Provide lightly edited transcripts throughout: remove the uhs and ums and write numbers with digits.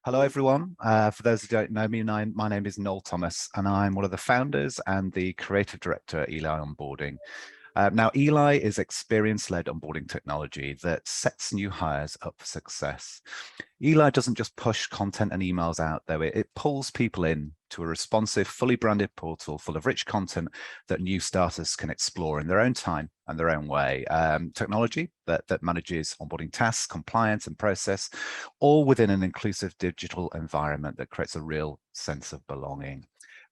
Hello, everyone. For those who don't know me, my name is Noel Thomas, and I'm one of the founders and the creative director at Eli Onboarding. Now, Eli is experience-led onboarding technology that sets new hires up for success. Eli doesn't just push content and emails out, though. It pulls people in to a responsive, fully branded portal full of rich content that new starters can explore in their own time and their own way. Technology that manages onboarding tasks, compliance, and process, all within an inclusive digital environment that creates a real sense of belonging.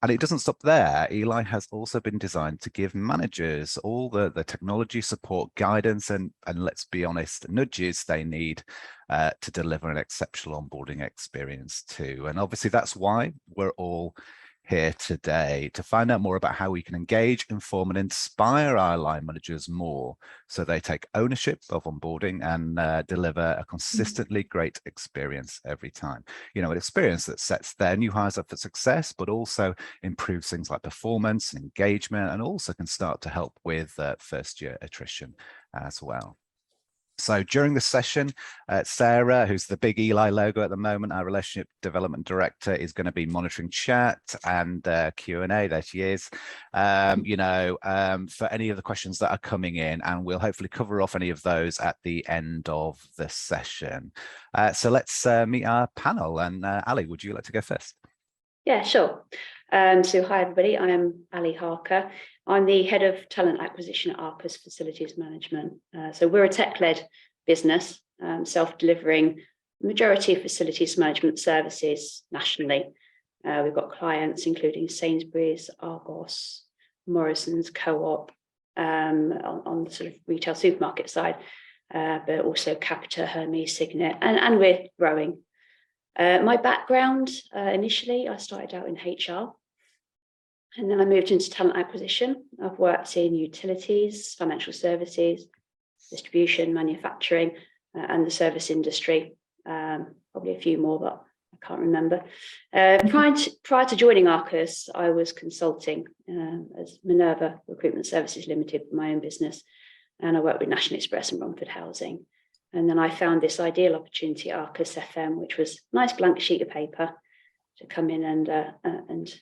And it doesn't stop there. Eli has also been designed to give managers all the technology support, guidance, and let's be honest, nudges they need to deliver an exceptional onboarding experience too. And obviously that's why we're all here today, to find out more about how we can engage, inform, and inspire our line managers more so they take ownership of onboarding and deliver a consistently great experience every time. You know, an experience that sets their new hires up for success, but also improves things like performance and engagement, and also can start to help with first-year attrition as well. So during the session, Sarah, who's the big Eli logo at the moment, our relationship development director, is going to be monitoring chat and Q&A. There she is, for any of the questions that are coming in, and we'll hopefully cover off any of those at the end of the session. So let's meet our panel. And Ali, would you like to go first? Yeah, sure. So hi, everybody. I am Ali Harker. I'm the head of talent acquisition at Arcus Facilities Management. So we're a tech-led business, self-delivering majority of facilities management services nationally. We've got clients including Sainsbury's, Argos, Morrison's, Co-op, on the sort of retail supermarket side, but also Capita, Hermes, Signet, and we're growing. My background, initially, I started out in HR, and then I moved into talent acquisition. I've worked in utilities, financial services, distribution, manufacturing, and the service industry. Probably a few more, but I can't remember. Prior to joining Arcus, I was consulting as Minerva Recruitment Services Limited for my own business, and I worked with National Express and Romford Housing. And then I found this ideal opportunity at Arcus FM, which was a nice blank sheet of paper to come in and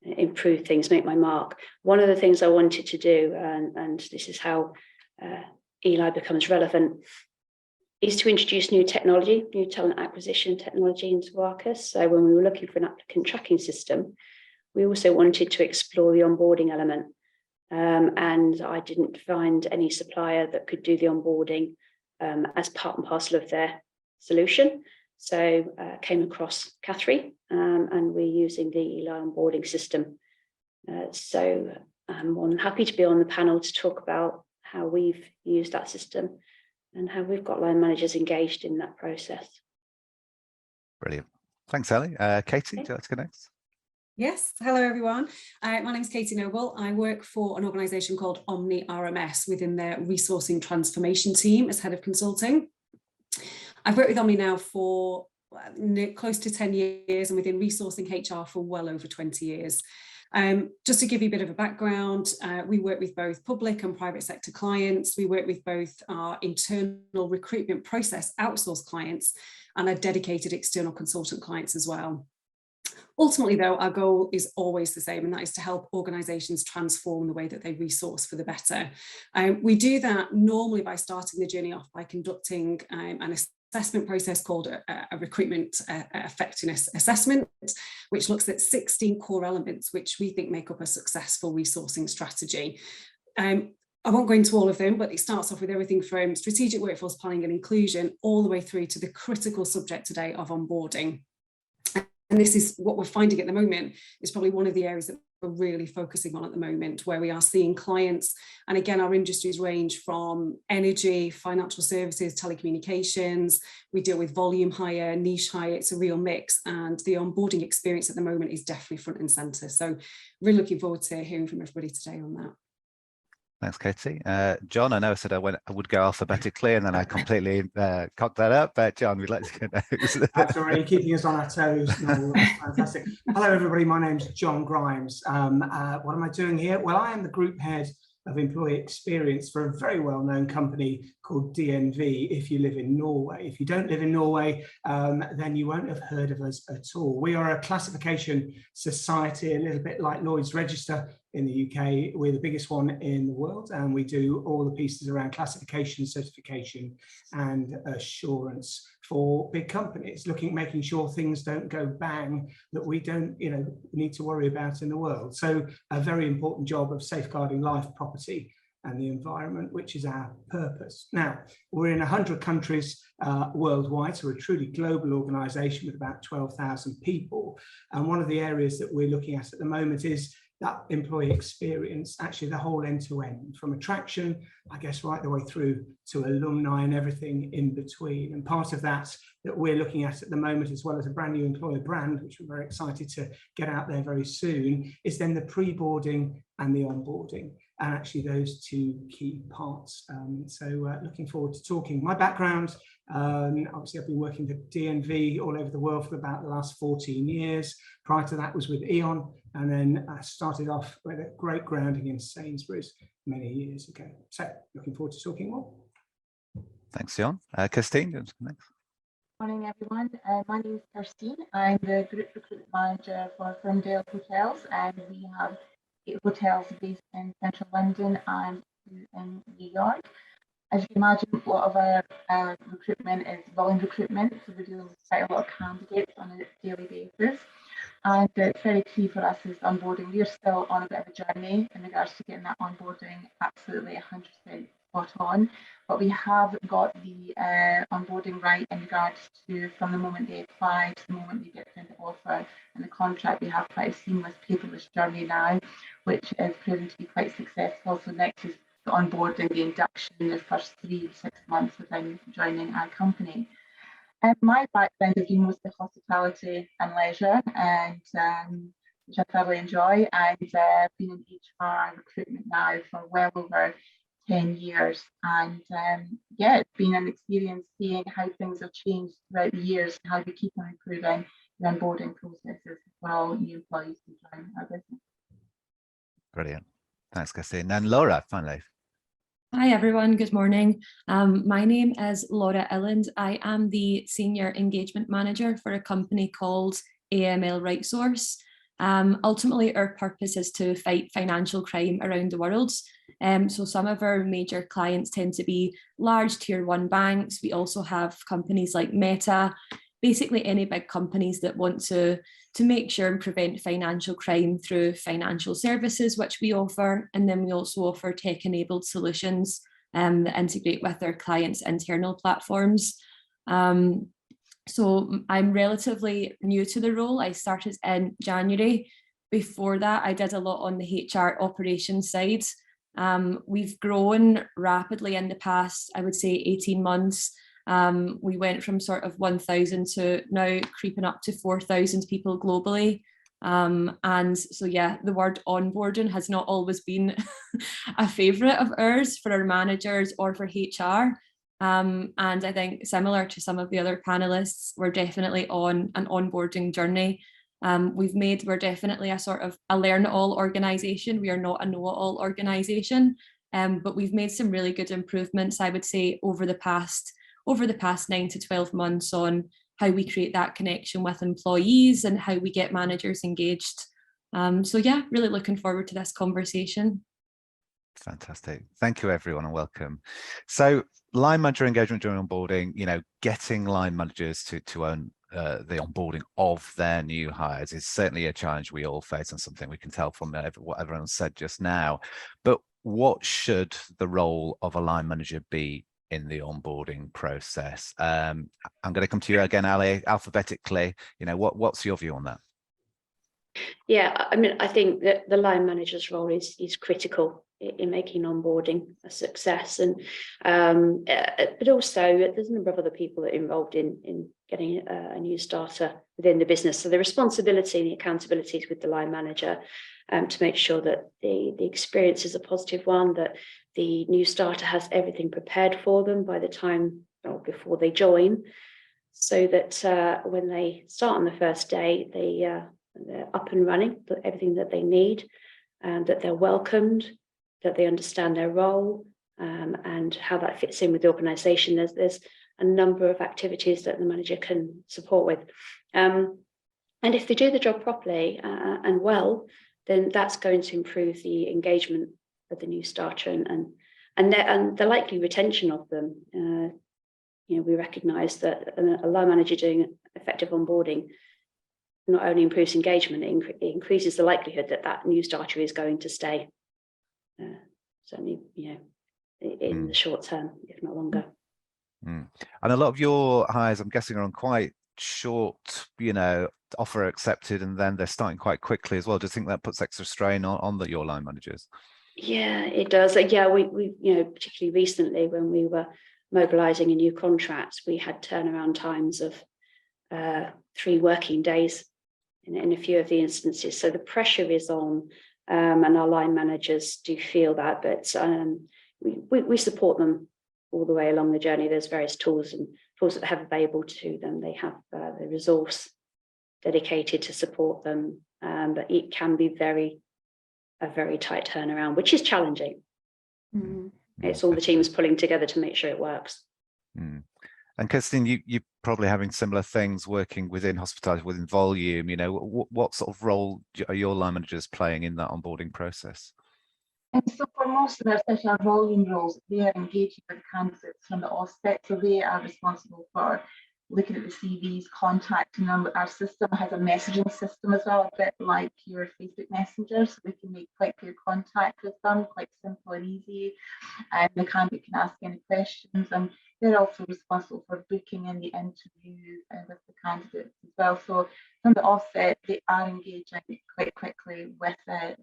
improve things, make my mark. One of the things I wanted to do, and this is how Eli becomes relevant, is to introduce new technology, new talent acquisition technology into Arcus. So when we were looking for an applicant tracking system, we also wanted to explore the onboarding element. And I didn't find any supplier that could do the onboarding as part and parcel of their solution. So came across Catherine, and we're using the Eli onboarding system. So I'm more than happy to be on the panel to talk about how we've used that system and how we've got line managers engaged in that process. Brilliant. Thanks, Ali. Katie, would you like to go next? Yes, hello everyone. My name is Katie Noble. I work for an organisation called Omni RMS within their resourcing transformation team as head of consulting. I've worked with Omni now for close to 10 years and within resourcing HR for well over 20 years. Just to give you a bit of a background, we work with both public and private sector clients. We work with both our internal recruitment process outsourced clients and our dedicated external consultant clients as well. Ultimately, though, our goal is always the same, and that is to help organisations transform the way that they resource for the better. We do that normally by starting the journey off by conducting an assessment process called a recruitment effectiveness assessment, which looks at 16 core elements which we think make up a successful resourcing strategy. I won't go into all of them, but it starts off with everything from strategic workforce planning and inclusion all the way through to the critical subject today of onboarding. And this is what we're finding at the moment is probably one of the areas that we're really focusing on at the moment, where we are seeing clients, and again, our industries range from energy, financial services, telecommunications. We deal with volume hire, niche hire. It's a real mix, and the onboarding experience at the moment is definitely front and centre. So really looking forward to hearing from everybody today on that. Thanks, Katie. John, I know I said I would go alphabetically, and then I completely cocked that up. But John, we'd like to go next. That's all right. You're keeping us on our toes. No, fantastic. Hello, everybody. My name's John Grimes. What am I doing here? Well, I am the group head of employee experience for a very well-known company called DNV if you live in Norway. If you don't live in Norway, then you won't have heard of us at all. We are a classification society, a little bit like Lloyd's Register in the UK. We're the biggest one in the world, and we do all the pieces around classification, certification, and assurance for big companies, making sure things don't go bang that we don't need to worry about in the world. So a very important job of safeguarding life, property, and the environment, which is our purpose. Now, we're in 100 countries worldwide, so we're a truly global organisation with about 12,000 people. And one of the areas that we're looking at the moment is that employee experience, actually the whole end-to-end, from attraction, I guess, right the way through to alumni and everything in between. And part of that we're looking at the moment, as well as a brand new employer brand, which we're very excited to get out there very soon, is then the pre-boarding and the onboarding, and actually those two key parts. So looking forward to talking. My background, obviously I've been working for DNV all over the world for about the last 14 years. Prior to that was with Eon, and then I started off with a great grounding in Sainsbury's many years ago. So looking forward to talking more. Thanks, Jon. Christine, next. Morning, everyone. My name is Christine. I'm the Group Recruitment Manager for Ferndale Hotels, and we have 8 hotels based in central London and in New York. As you can imagine, a lot of our recruitment is volume recruitment, so we're dealing with quite a lot of candidates on a daily basis. And it's very key for us is onboarding. We're still on a bit of a journey in regards to getting that onboarding absolutely 100% spot on. But we have got the onboarding right in regards to from the moment they apply to the moment they get sent the offer and the contract. We have quite a seamless paperless journey now, which is proven to be quite successful. So next is the onboarding, the induction in the first 3 to 6 months within joining our company. My background has been mostly hospitality and leisure, and which I thoroughly enjoy. And been in HR recruitment now for well over 10 years. And yeah, it's been an experience seeing how things have changed throughout the years and how we keep on improving the onboarding processes for all new employees to join our business. Brilliant. Thanks, Christine. And Laura, finally. Hi everyone, good morning. My name is Laura Illand. I am the Senior Engagement Manager for a company called AML RightSource. Ultimately, our purpose is to fight financial crime around the world. So some of our major clients tend to be large tier 1 banks. We also have companies like Meta, basically any big companies that want to make sure and prevent financial crime through financial services, which we offer. And then we also offer tech-enabled solutions that integrate with our clients' internal platforms. So I'm relatively new to the role. I started in January. Before that, I did a lot on the HR operations side. We've grown rapidly in the past, I would say 18 months. We went from sort of 1,000 to now creeping up to 4,000 people globally. And so, yeah, the word onboarding has not always been a favourite of ours for our managers or for HR. And I think similar to some of the other panelists, we're definitely on an onboarding journey. We're definitely a sort of a learn-it-all organisation. We are not a know-it-all organisation, but we've made some really good improvements, I would say, over the past 9 to 12 months on how we create that connection with employees and how we get managers engaged. So yeah, really looking forward to this conversation. Fantastic. Thank you, everyone, and welcome. So line manager engagement during onboarding, getting line managers to own the onboarding of their new hires is certainly a challenge we all face and something we can tell from what everyone said just now. But what should the role of a line manager be in the onboarding process? I'm going to come to you again, Ali, alphabetically. What's your view on that? Yeah, I mean, I think that the line manager's role is critical in making onboarding a success, and but also there's a number of other people that are involved in getting a new starter within the business. So the responsibility and the accountability is with the line manager to make sure that the experience is a positive one, that the new starter has everything prepared for them by the time or before they join, so that when they start on the first day, they're up and running, everything that they need, and that they're welcomed, that they understand their role and how that fits in with the organisation. There's a number of activities that the manager can support with. And if they do the job properly and well, then that's going to improve the engagement of the new starter and the likely retention of them. We recognise that a line manager doing effective onboarding not only improves engagement, it increases the likelihood that that new starter is going to stay. Certainly, in the short term, if not longer. And a lot of your hires, I'm guessing, are on quite short, offer accepted, and then they're starting quite quickly as well. Do you think that puts extra strain on your line managers? Yeah, it does. Yeah, we particularly recently when we were mobilising a new contract, we had turnaround times of 3 working days in a few of the instances. So the pressure is on, and our line managers do feel that, but we support them all the way along the journey. There's various tools that they have available to them. They have the resource dedicated to support them, but it can be a very tight turnaround, which is challenging. It's all the teams pulling together to make sure it works. And Kirstine, you're probably having similar things working within hospitality, within volume. What sort of role are your line managers playing in that onboarding process? And so for most of especially our volume roles, they are engaging with candidates from the offset. So they are responsible for looking at the CVs, contacting them. Our system has a messaging system as well, a bit like your Facebook Messenger, so we can make quite clear contact with them, quite simple and easy. And the candidate can ask any questions, and they're also responsible for booking in the interview with the candidates as well. So from the offset, they are engaging quite quickly with their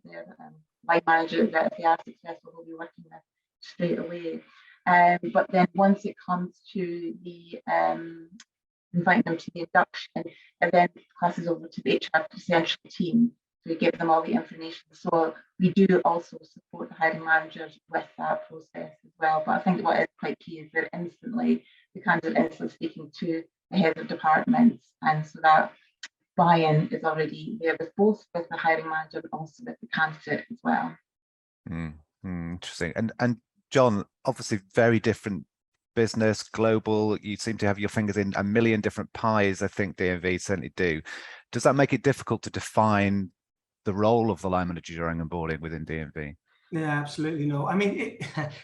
line manager that if they are successful, we'll be working with straight away. But then once it comes to the inviting them to the induction, and then passes over to the HR central team to give them all the information. So we do also support the hiring managers with that process as well. But I think what is quite key is that instantly the candidate is speaking to the heads of departments, and so that buy-in is already there with both with the hiring manager but also with the candidate as well. Interesting. And John, obviously very different business, global. You seem to have your fingers in a million different pies. I think DNV certainly do. Does that make it difficult to define the role of the line manager during onboarding within DNV? Yeah, absolutely no. I mean,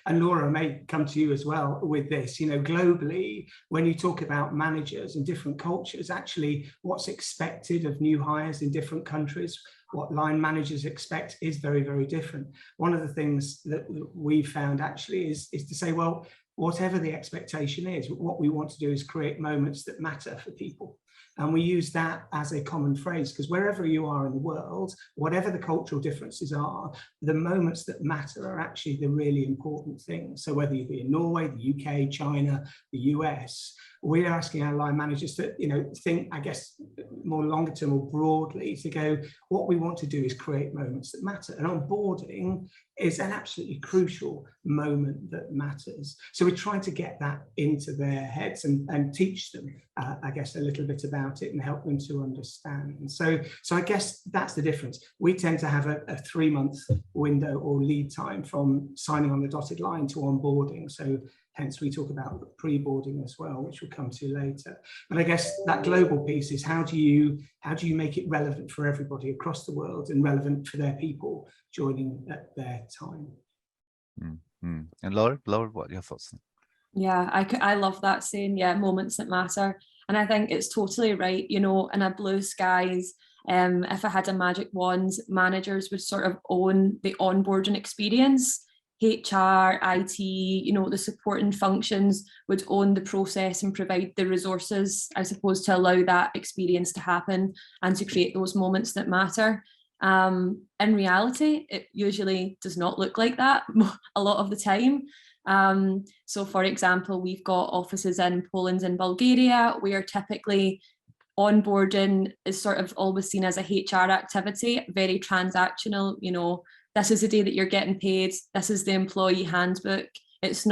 and Laura may come to you as well with this. Globally, when you talk about managers and different cultures, actually what's expected of new hires in different countries, what line managers expect is very, very different. One of the things that we've found actually is to say, well, whatever the expectation is, what we want to do is create moments that matter for people. And we use that as a common phrase, because wherever you are in the world, whatever the cultural differences are, the moments that matter are actually the really important things. So whether you be in Norway, the UK, China, the US, we're asking our line managers to, think, I guess, more longer term or broadly, to go, what we want to do is create moments that matter. And onboarding is an absolutely crucial moment that matters. So we're trying to get that into their heads and teach them, I guess, a little bit about it and help them to understand. So I guess that's the difference. We tend to have a 3-month window or lead time from signing on the dotted line to onboarding. So hence we talk about pre-boarding as well, which we'll come to later. But I guess that global piece is how do you make it relevant for everybody across the world and relevant for their people joining at their time. And Laura, what are your thoughts? Yeah, I love that saying, moments that matter. And I think it's totally right, in a blue skies, if I had a magic wand, managers would sort of own the onboarding experience. HR, IT, the supporting functions would own the process and provide the resources, I suppose, to allow that experience to happen and to create those moments that matter. In reality, it usually does not look like that a lot of the time. So for example, we've got offices in Poland and Bulgaria where typically onboarding is sort of always seen as a HR activity, very transactional, this is the day that you're getting paid, this is the employee handbook. It's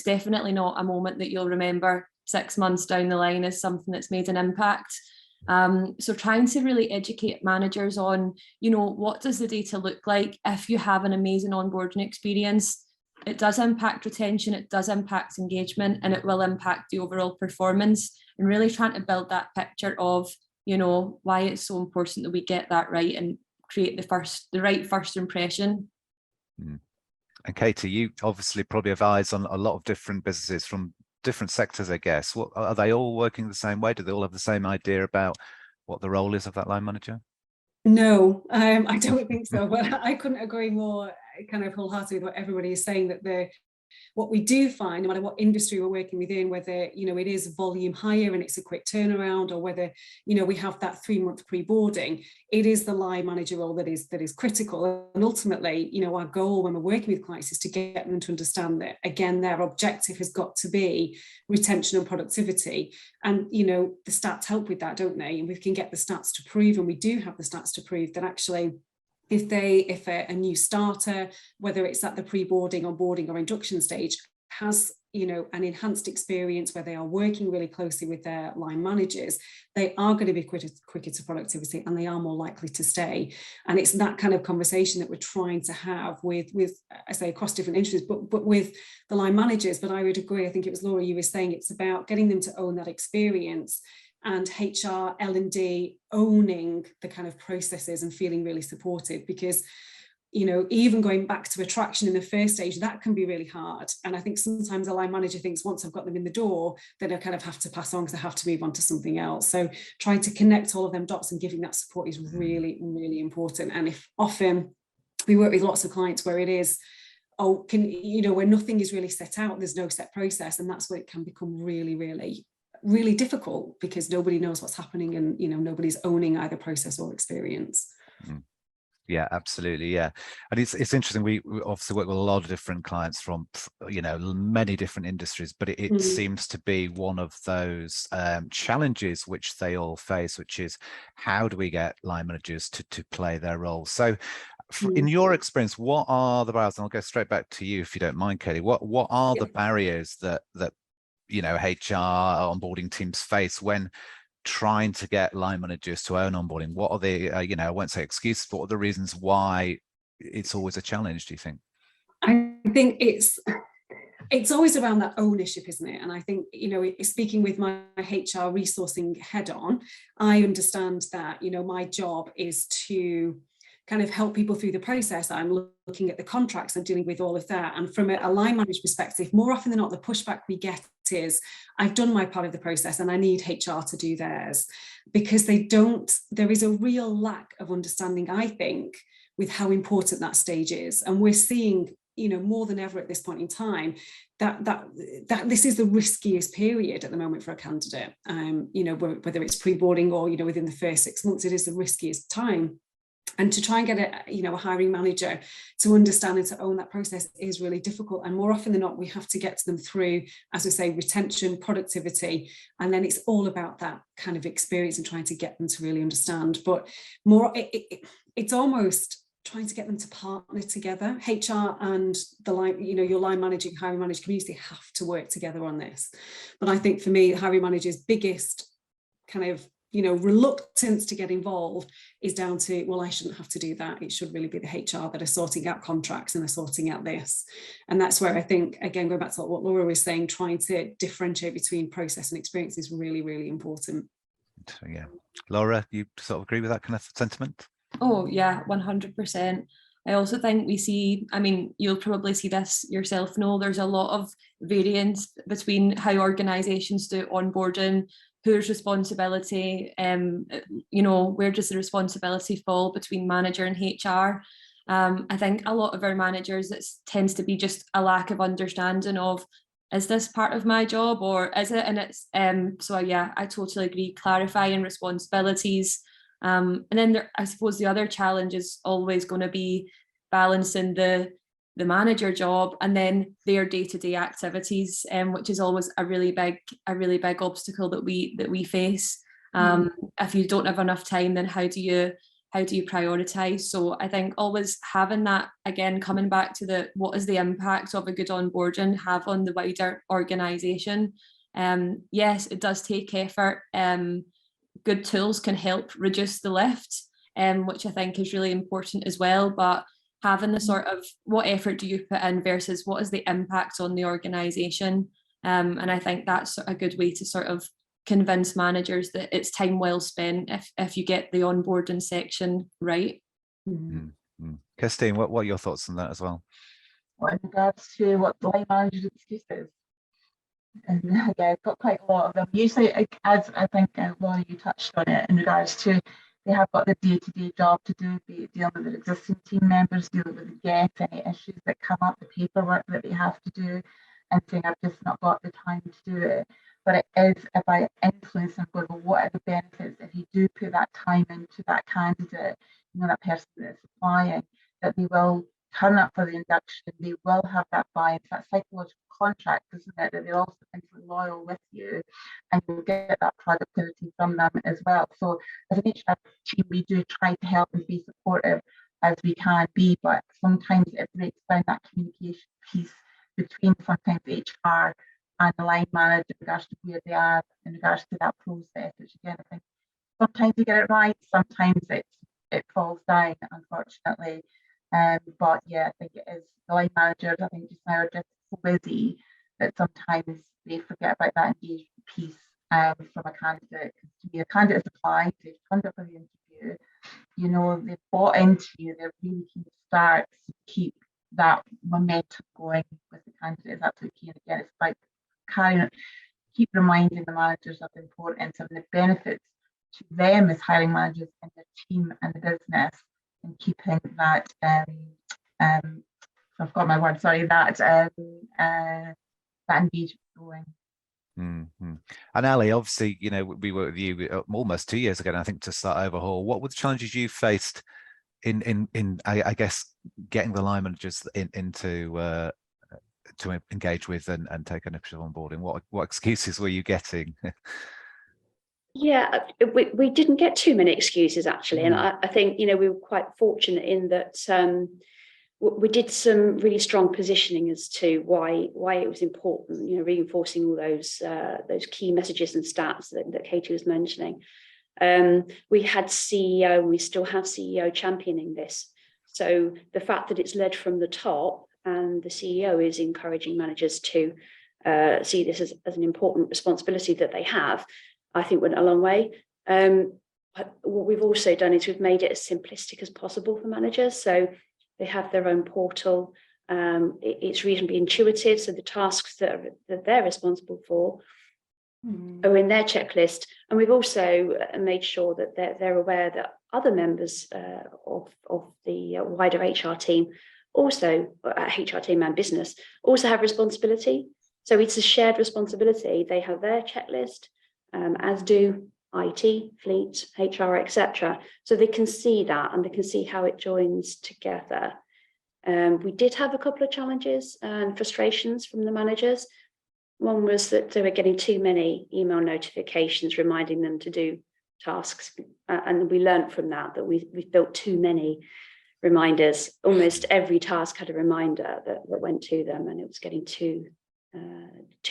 definitely not a moment that you'll remember 6 months down the line as something that's made an impact. So trying to really educate managers on, you know, what does the data look like if you have an amazing onboarding experience? It does impact retention, it does impact engagement, and it will impact the overall performance, and really trying to build that picture of, you know, why it's so important that we get that right and create the right first impression. Mm. And Katie, you obviously probably have eyes on a lot of different businesses from different sectors, I guess. What are they all working the same way? Do they all have the same idea about what the role is of that line manager? No, I don't think so. But I couldn't agree more kind of wholeheartedly with what everybody is saying, that what we do find, no matter what industry we're working within, whether, you know, it is volume hire and it's a quick turnaround, or whether, you know, we have that 3-month pre-boarding, it is the line manager role that is critical. And ultimately, you know, our goal when we're working with clients is to get them to understand that, again, their objective has got to be retention and productivity. And, you know, the stats help with that, don't they? And we can get the stats to prove, and we do have the stats to prove that actually, if a new starter, whether it's at the pre-boarding, onboarding or induction stage, has, you know, an enhanced experience where they are working really closely with their line managers, they are going to be quicker to productivity, and they are more likely to stay. And it's that kind of conversation that we're trying to have with I say across different industries, but with the line managers. But I would agree, I think it was Laura, you were saying it's about getting them to own that experience, and HR, L&D owning the kind of processes and feeling really supported, because, you know, even going back to attraction in the first stage, that can be really hard. And I think sometimes a line manager thinks once I've got them in the door, then I kind of have to pass on because I have to move on to something else. So trying to connect all of them dots and giving that support is really, really important. And if often we work with lots of clients where it is, where nothing is really set out, there's no set process, and that's where it can become really, really, really difficult, because nobody knows what's happening, and, you know, nobody's owning either process or experience. Yeah, absolutely. Yeah. And it's interesting. We obviously work with a lot of different clients from, you know, many different industries, but it seems to be one of those challenges which they all face, which is how do we get line managers to play their role? So in your experience, what are the barriers? And I'll go straight back to you if you don't mind, Katie. What are the barriers that you know, HR onboarding teams face when trying to get line managers to own onboarding? What are the, you know, I won't say excuses, but what are the reasons why it's always a challenge, do you think? I think it's always around that ownership, isn't it? And I think, you know, speaking with my HR resourcing head on, I understand that, you know, my job is to kind of help people through the process. I'm looking at the contracts and dealing with all of that. And from a line manager perspective, more often than not, the pushback we get is, I've done my part of the process and I need HR to do theirs, because there is a real lack of understanding, I think, with how important that stage is. And we're seeing, you know, more than ever at this point in time, that this is the riskiest period at the moment for a candidate. You know, whether it's pre-boarding or, you know, within the first 6 months, it is the riskiest time. And to try and get a hiring manager to understand and to own that process is really difficult. And more often than not, we have to get to them through, as we say, retention, productivity, and then it's all about that kind of experience and trying to get them to really understand. But it's almost trying to get them to partner together. HR and the line, you know, your line managing, hiring manager community have to work together on this. But I think for me, hiring manager's biggest kind of, you know, reluctance to get involved is down to, well, I shouldn't have to do that. It should really be the HR that are sorting out contracts and are sorting out this. And that's where I think, again, going back to what Laura was saying, trying to differentiate between process and experience is really, really important. Yeah. Laura, you sort of agree with that kind of sentiment? Oh, yeah, 100%. I also think we see, I mean, you'll probably see this yourself, Noel, there's a lot of variance between how organisations do onboarding, whose responsibility, you know, where does the responsibility fall between manager and HR? I think a lot of our managers, it tends to be just a lack of understanding of, is this part of my job or is it? And it's, so yeah, I totally agree, clarifying responsibilities. And then I suppose the other challenge is always going to be balancing the manager job and then their day-to-day activities, which is always a really big obstacle that we face. If you don't have enough time, then how do you prioritize? So I think always having that, again, coming back to what is the impact of a good onboarding have on the wider organization. Yes, it does take effort, good tools can help reduce the lift, which I think is really important as well. But having the sort of what effort do you put in versus what is the impact on the organisation, and I think that's a good way to sort of convince managers that it's time well spent if you get the onboarding section right. Christine, what are your thoughts on that as well? Well, in regards to what the line manager's excuses, and yeah, I've got quite a lot of them. Usually, as I think Laura, you touched on it, in regards to they have got the day-to-day job to do, be it dealing with their existing team members, dealing with the guests, any issues that come up, the paperwork that they have to do, and saying, I've just not got the time to do it. But it is about influencing, going, well, what are the benefits if you do put that time into that candidate, that person that's applying, that they will turn up for the induction, they will have that buy-in, that psychological contract, isn't it, that they're also loyal with you, and you'll get that productivity from them as well. So as an HR team, we do try to help and be supportive as we can be, but sometimes it breaks down that communication piece between sometimes HR and the line manager in regards to where they are in regards to that process, which again, I think sometimes you get it right, sometimes it falls down, unfortunately. But yeah, I think it is the line managers, I think just now are just so busy that sometimes they forget about that engagement piece from a candidate. Because to me, a candidate has applied, they've turned up for the interview, they've bought into you, they're really keen to start, to keep that momentum going with the candidate is absolutely key. And again, it's about keep reminding the managers of the importance of the benefits to them as hiring managers and their team and the business, and keeping that I've got my word, sorry, that engagement going. And Ali, obviously, we worked with you almost 2 years ago, I think, to start Overhaul. What were the challenges you faced in I guess getting the line managers into to engage with and take ownership of onboarding? What excuses were you getting? Yeah, we didn't get too many excuses, actually. And I think, we were quite fortunate in that we did some really strong positioning as to why it was important, reinforcing all those key messages and stats that Katie was mentioning. We had CEO, and we still have CEO championing this. So the fact that it's led from the top and the CEO is encouraging managers to see this as an important responsibility that they have, I think went a long way. What we've also done is we've made it as simplistic as possible for managers. So they have their own portal. It's reasonably intuitive. So the tasks that they're responsible for are in their checklist. And we've also made sure that they're aware that other members of the wider HR team, also HR team and business, also have responsibility. So it's a shared responsibility. They have their checklist, as do IT, fleet, HR, etc. So they can see that and they can see how it joins together. We did have a couple of challenges and frustrations from the managers. One was that they were getting too many email notifications reminding them to do tasks. And we learned from that we built too many reminders. Almost every task had a reminder that went to them, and it was getting too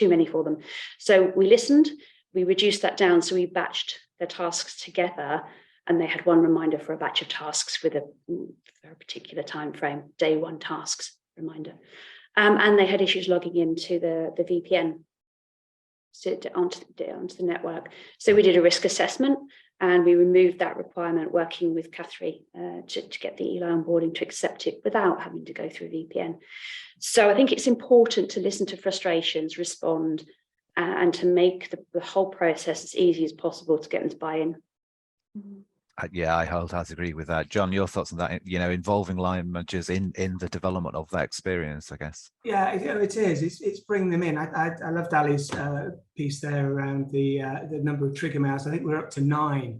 many for them. So we listened. We reduced that down, so we batched their tasks together, and they had one reminder for a batch of tasks for a particular time frame, day one tasks reminder. And they had issues logging into the VPN onto the network. So we did a risk assessment, and we removed that requirement, working with Catherine to get the Eli onboarding to accept it without having to go through VPN. So I think it's important to listen to frustrations, respond, and to make the whole process as easy as possible to get them to buy in. Yeah, I wholeheartedly agree with that. John, your thoughts on that, involving line managers in the development of that experience, I guess. Yeah, it is. It's bringing them in. I loved Ali's piece there around the number of trigger mails. I think we're up to 9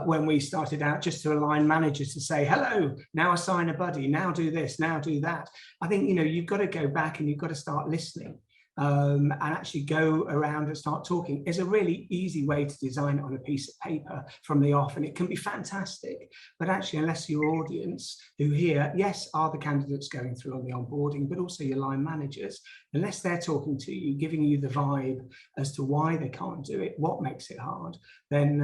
when we started out, just to align managers to say, hello, now assign a buddy, now do this, now do that. I think, you've got to go back and you've got to start listening. and actually go around and start talking is a really easy way to design it on a piece of paper from the off, and it can be fantastic. But actually, unless your audience, who here, yes, are the candidates going through on the onboarding, but also your line managers, unless they're talking to you, giving you the vibe as to why they can't do it, what makes it hard, then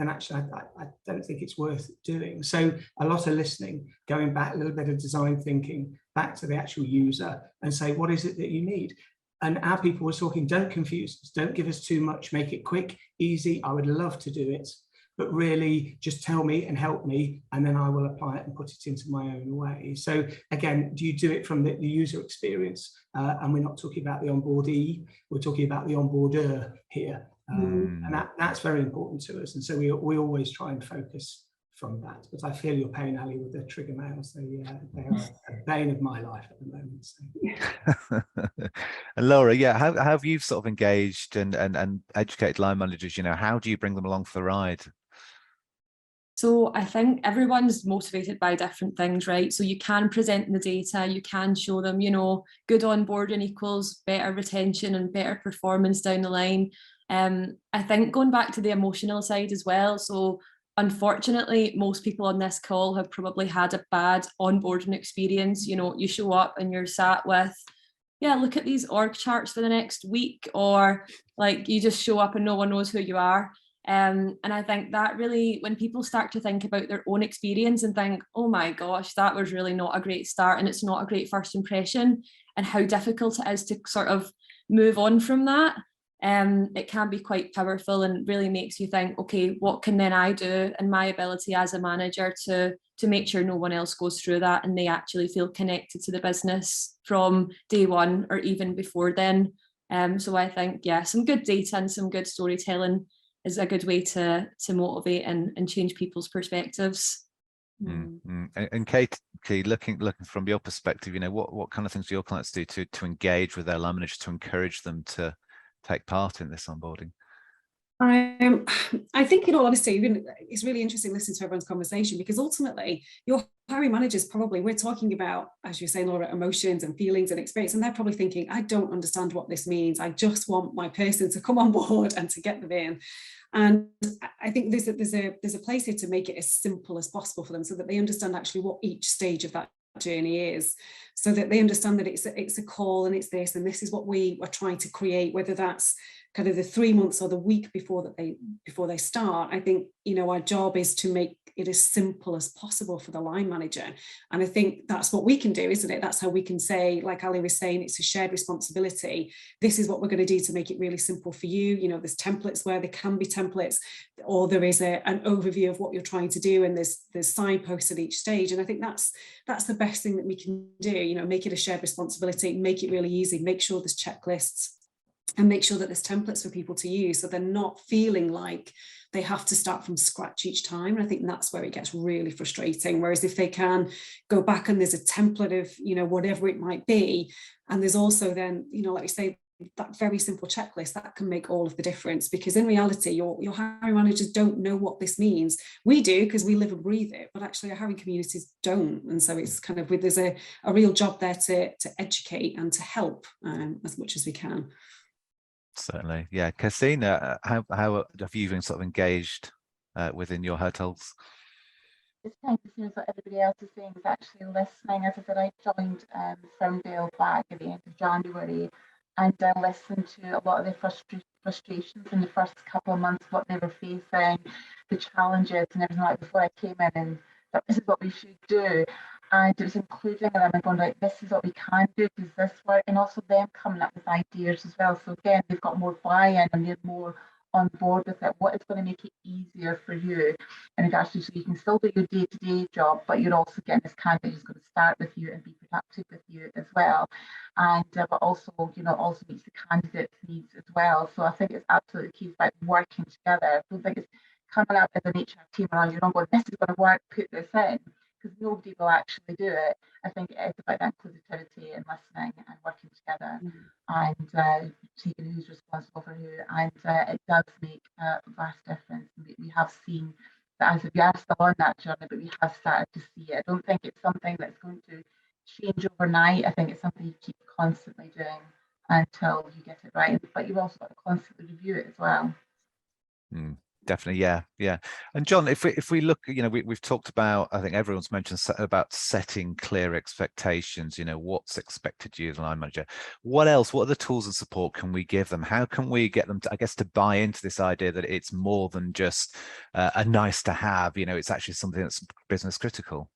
actually I don't think it's worth doing. So a lot of listening, going back, a little bit of design thinking, back to the actual user and say, what is it that you need? And our people were talking, don't confuse us, don't give us too much, make it quick, easy. I would love to do it, but really just tell me and help me, and then I will apply it and put it into my own way. So again, do you do it from the user experience? And we're not talking about the onboardee, we're talking about the onboarder here. And that's very important to us. And so we always try and focus from that. But I feel your pain, Ali, with the trigger mails. They are a bane of my life at the moment. So. And Laura, yeah, how have you sort of engaged and educated line managers? You know, how do you bring them along for the ride? So I think everyone's motivated by different things, right? So you can present the data, you can show them, you know, good onboarding equals better retention and better performance down the line. I think going back to the emotional side as well. So unfortunately, most people on this call have probably had a bad onboarding experience. You know, you show up and you're sat with, yeah, look at these org charts for the next week, or like you just show up and no one knows who you are. And I think that really, when people start to think about their own experience and think, oh my gosh, that was really not a great start and it's not a great first impression, and how difficult it is to sort of move on from that, it can be quite powerful and really makes you think, okay, what can then I do and my ability as a manager to make sure no one else goes through that and they actually feel connected to the business from day one or even before then. So I think, yeah, some good data and some good storytelling is a good way to motivate and change people's perspectives. And Katie, looking from your perspective, you know, what kind of things do your clients do to engage with their line managers, to encourage them to take part in this onboarding? I think, in all honesty, it's really interesting listening to everyone's conversation, because ultimately your hiring managers probably, we're talking about, as you say, Laura, emotions and feelings and experience, and they're probably thinking, I don't understand what this means. I just want my person to come on board and to get them in. And I think there's a place here to make it as simple as possible for them, so that they understand actually what each stage of that journey is, so that they understand that it's a call and it's this, and this is what we are trying to create, whether that's kind of the 3 months or the week before they start. I think, you know, our job is to make it as simple as possible for the line manager. And I think that's what we can do, isn't it? That's how we can say, like Ali was saying, it's a shared responsibility. This is what we're going to do to make it really simple for you. You know, there's templates where there can be templates, or there is an overview of what you're trying to do, and there's signposts at each stage. And I think that's the best thing that we can do, you know, make it a shared responsibility, make it really easy, make sure there's checklists, and make sure that there's templates for people to use, so they're not feeling like they have to start from scratch each time. And I think that's where it gets really frustrating. Whereas if they can go back and there's a template of, you know, whatever it might be, and there's also then, you know, like we say, that very simple checklist, that can make all of the difference. Because in reality, your hiring managers don't know what this means. We do, because we live and breathe it, but actually our hiring communities don't. And so it's kind of, there's a real job there to educate and to help as much as we can. Certainly, yeah. Christina, how have you been sort of engaged within your hotels? It's kind of the same as what everybody else is saying, is actually listening. As I said, I joined Ferndale back at the end of January, and I listened to a lot of their frustrations in the first couple of months, what they were facing, the challenges and everything like before I came in, and that this is what we should do. And it was including them and going, like, this is what we can do, does this work? And also them coming up with ideas as well. So again, they've got more buy-in and they're more on board with it. What is going to make it easier for you? And it actually, so you can still do your day-to-day job, but you're also getting this candidate who's going to start with you and be productive with you as well. And but also, you know, also meets the candidate's needs as well. So I think it's absolutely key, about working together. I don't think it's coming up as an HR team around, you're not going, this is going to work, put this in, because nobody will actually do it. I think it is about that inclusivity and listening and working together, and taking who's responsible for who. And it does make a vast difference. We have seen that, as we are still on that journey, but we have started to see it. I don't think it's something that's going to change overnight. I think it's something you keep constantly doing until you get it right. But you've also got to constantly review it as well. Definitely, yeah. And John, if we look, we've talked about, I think everyone's mentioned about setting clear expectations. What's expected of you as a line manager. What else? What other tools and support can we give them? How can we get them to, I guess, to buy into this idea that it's more than just a nice to have? It's actually something that's business critical.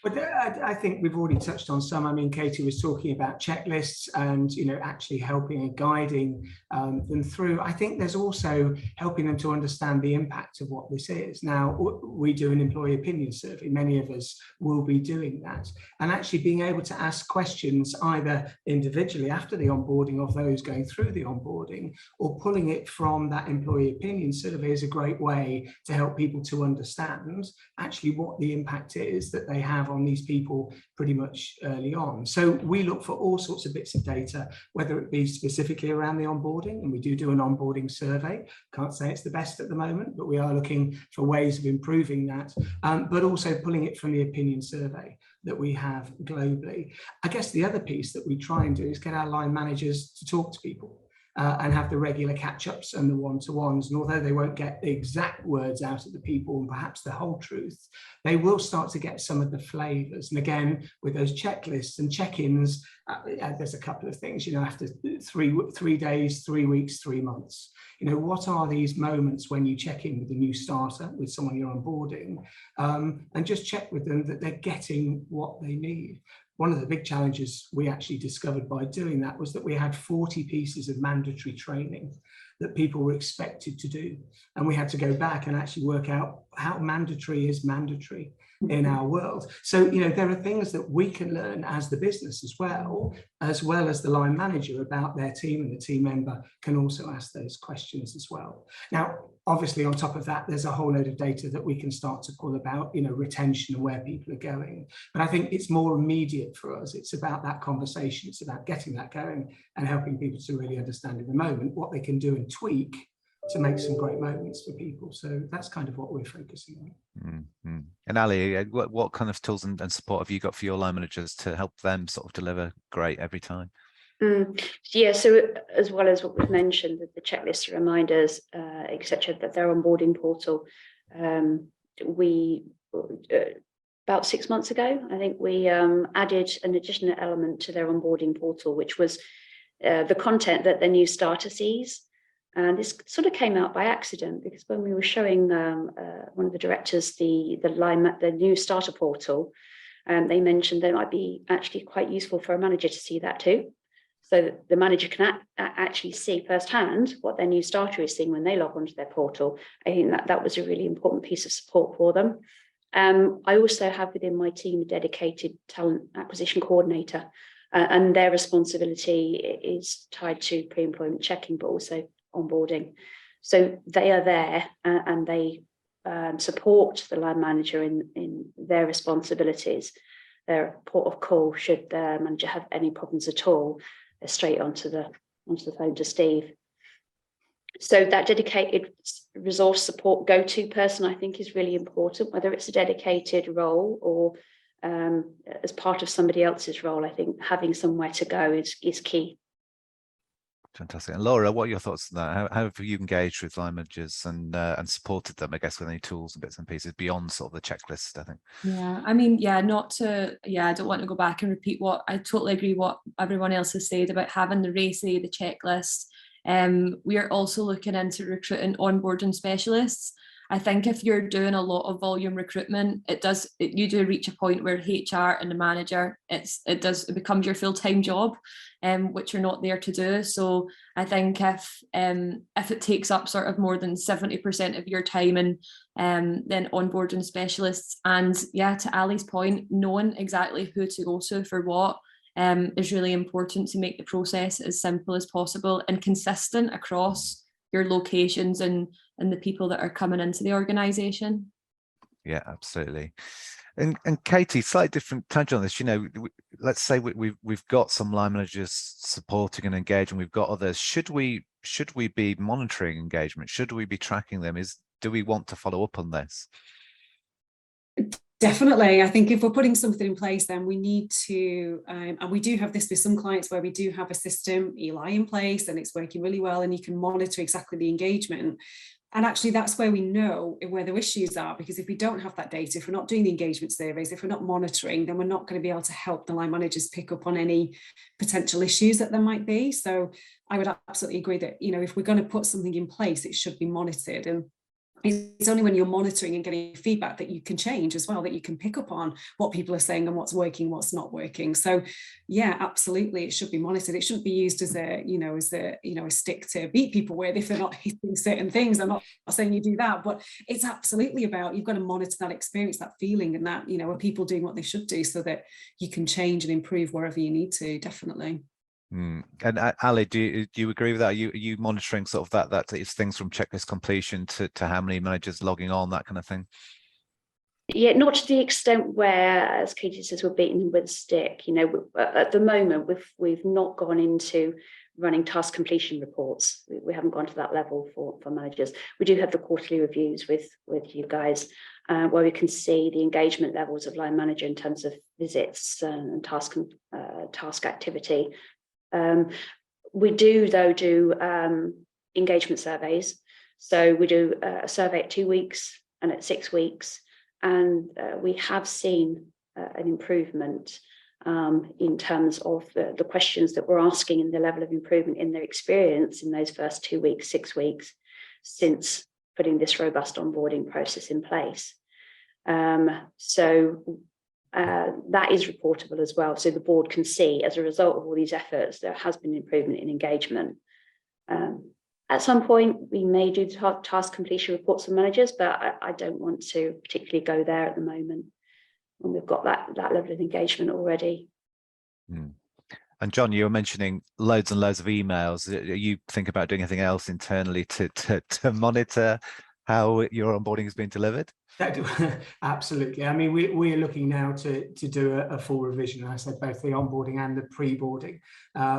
But I think we've already touched on some. I mean, Katie was talking about checklists and, actually helping and guiding them through. I think there's also helping them to understand the impact of what this is. Now, we do an employee opinion survey. Many of us will be doing that. And actually being able to ask questions either individually after the onboarding of those going through the onboarding, or pulling it from that employee opinion survey is a great way to help people to understand actually what the impact is that they have on these people pretty much early on. So we look for all sorts of bits of data, whether it be specifically around the onboarding, and we do an onboarding survey. Can't say it's the best at the moment, but we are looking for ways of improving that, but also pulling it from the opinion survey that we have globally. I guess the other piece that we try and do is get our line managers to talk to people. And have the regular catch-ups and the one-to-ones. And although they won't get the exact words out of the people and perhaps the whole truth, they will start to get some of the flavors. And again, with those checklists and check-ins, there's a couple of things, after 3 days, 3 weeks, 3 months. What are these moments when you check in with a new starter, with someone you're onboarding, and just check with them that they're getting what they need. One of the big challenges we actually discovered by doing that was that we had 40 pieces of mandatory training that people were expected to do. And we had to go back and actually work out how mandatory is mandatory in our world. So, there are things that we can learn as the business as well as the line manager about their team, and the team member can also ask those questions as well. Now, obviously, on top of that, there's a whole load of data that we can start to pull about, retention and where people are going. But I think it's more immediate for us. It's about that conversation. It's about getting that going and helping people to really understand in the moment what they can do and tweak to make some great moments for people. So that's kind of what we're focusing on. Mm-hmm. And Ali, what kind of tools and support have you got for your line managers to help them sort of deliver great every time? Yeah, so as well as what we've mentioned, the checklists, reminders, etc., that their onboarding portal, we about 6 months ago, I think we added an additional element to their onboarding portal, which was the content that the new starter sees. And this sort of came out by accident, because when we were showing one of the directors the new starter portal, they mentioned that it might be actually quite useful for a manager to see that too. So that the manager can actually see firsthand what their new starter is seeing when they log onto their portal. I think that was a really important piece of support for them. I also have within my team a dedicated talent acquisition coordinator, and their responsibility is tied to pre-employment checking, but also onboarding. So they are there and they support the line manager in their responsibilities. They're a port of call should the manager have any problems at all. They're straight onto the phone to Steve. So that dedicated resource support go-to person, I think, is really important, whether it's a dedicated role or as part of somebody else's role. I think having somewhere to go is key. Fantastic. And Laura, what are your thoughts on that? How have you engaged with line managers and supported them, I guess, with any tools and bits and pieces beyond sort of the checklist, I think? Yeah, I mean, I don't want to go back and repeat what I totally agree what everyone else has said about having the RACI, the checklist. We are also looking into recruiting onboarding specialists. I think if you're doing a lot of volume recruitment, you do reach a point where HR and the manager, it becomes your full-time job, which you're not there to do. So I think if it takes up sort of more than 70% of your time, and then onboarding specialists, and to Ali's point, knowing exactly who to go to for what is really important to make the process as simple as possible and consistent across your locations and the people that are coming into the organisation. Yeah, absolutely. And Katie, slightly different touch on this. Let's say we've got some line managers supporting and engaging. We've got others. Should we be monitoring engagement? Should we be tracking them? Do we want to follow up on this? Definitely. I think if we're putting something in place, then we need to, and we do have this with some clients where we do have a system, Eli, in place, and it's working really well, and you can monitor exactly the engagement. And actually, that's where we know where the issues are, because if we don't have that data, if we're not doing the engagement surveys, if we're not monitoring, then we're not going to be able to help the line managers pick up on any potential issues that there might be. So I would absolutely agree that, if we're going to put something in place, it should be monitored. And it's only when you're monitoring and getting feedback that you can change as well, that you can pick up on what people are saying and what's working, what's not working. So yeah, absolutely, it should be monitored. It shouldn't be used as a stick to beat people with if they're not hitting certain things. I'm not saying you do that, but it's absolutely about, you've got to monitor that experience, that feeling, and that, are people doing what they should do, so that you can change and improve wherever you need to, definitely. And Ali, do you agree with that? Are you monitoring sort of that it's things from checklist completion to how many managers logging on, that kind of thing? Yeah, not to the extent where, as Katie says, we're beating them with a stick. At the moment, we've not gone into running task completion reports. We haven't gone to that level for managers. We do have the quarterly reviews with you guys, where we can see the engagement levels of line manager in terms of visits and task activity. We do, though, do engagement surveys. So we do a survey at 2 weeks and at 6 weeks, and we have seen an improvement in terms of the questions that we're asking and the level of improvement in their experience in those first 2 weeks, 6 weeks, since putting this robust onboarding process in place. That is reportable as well, so the board can see, as a result of all these efforts, there has been improvement in engagement. At some point, we may do task completion reports for managers, but I don't want to particularly go there at the moment when we've got that level of engagement already. And John, you were mentioning loads and loads of emails. You think about doing anything else internally to monitor how your onboarding is being delivered? Absolutely. I mean, we are looking now to do a full revision. I said both the onboarding and the pre-boarding.